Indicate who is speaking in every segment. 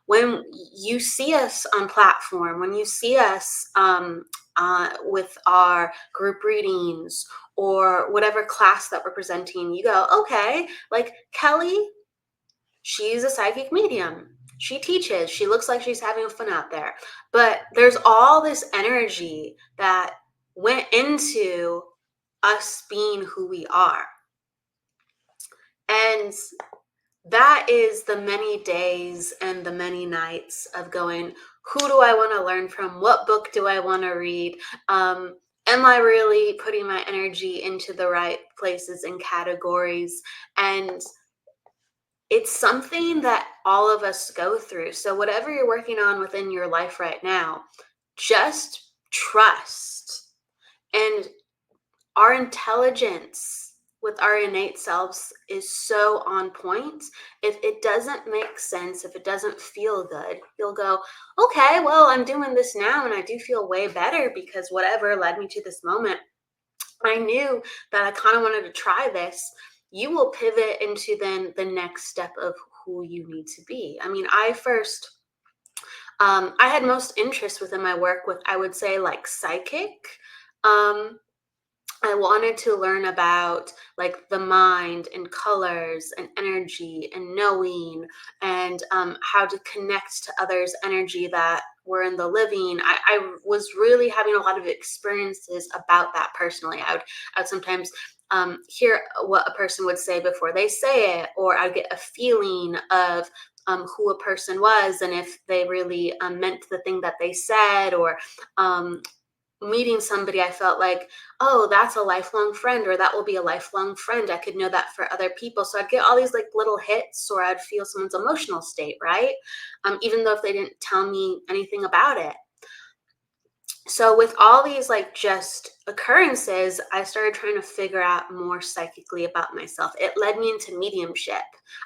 Speaker 1: when you see us on platform, when you see us with our group readings or whatever class that we're presenting, you go, okay, like Kelly, she's a psychic medium. She teaches. She looks like she's having fun out there. But there's all this energy that went into us being who we are. And that is the many days and the many nights of going, who do I want to learn from? What book do I want to read? Am I really putting my energy into the right places and categories? And it's something that all of us go through. So whatever you're working on within your life right now, just trust. And our intelligence with our innate selves is so on point. If it doesn't make sense, if it doesn't feel good, you'll go, okay, well, I'm doing this now and I do feel way better because whatever led me to this moment, I knew that I kind of wanted to try this. You will pivot into then the next step of who you need to be. I mean, I had most interest within my work with, I would say, like psychic. Um, I wanted to learn about like the mind and colors and energy and knowing and how to connect to others' energy that were in the living. I was really having a lot of experiences about that personally. I would sometimes hear what a person would say before they say it, or I'd get a feeling of who a person was and if they really meant the thing that they said, or meeting somebody, I felt like, oh, that's a lifelong friend, or that will be a lifelong friend. I could know that for other people. So I'd get all these like little hits, or I'd feel someone's emotional state, right? Even though if they didn't tell me anything about it. So with all these like just occurrences, I started trying to figure out more psychically about myself. It led me into mediumship.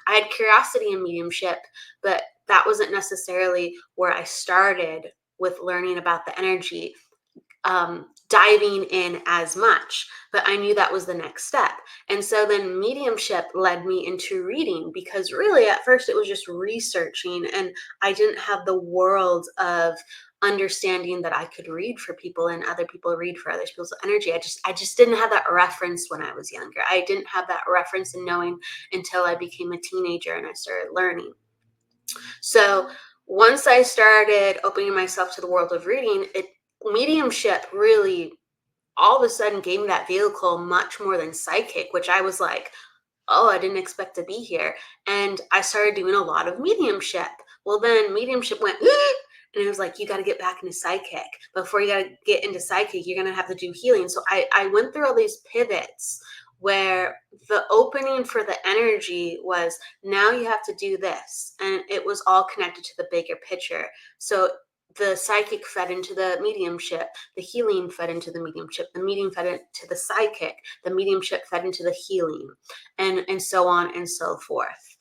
Speaker 1: I had curiosity in mediumship, but that wasn't necessarily where I started with learning about the energy, diving in as much, but I knew that was the next step. And so then mediumship led me into reading, because really at first it was just researching and I didn't have the world of understanding that I could read for people and other people read for other people's energy. I just didn't have that reference when I was younger. I didn't have that reference in knowing until I became a teenager and I started learning. So once I started opening myself to the world of reading, mediumship really all of a sudden gave me that vehicle much more than psychic, which I was like, oh, I didn't expect to be here. And I started doing a lot of mediumship. Well, then mediumship went, and it was like, you got to get back into psychic. Before you got to get into psychic, you're going to have to do healing. So I went through all these pivots where the opening for the energy was, now you have to do this. And it was all connected to the bigger picture. So the psychic fed into the mediumship, the healing fed into the mediumship, the medium fed into the psychic, the mediumship fed into the healing, and so on and so forth.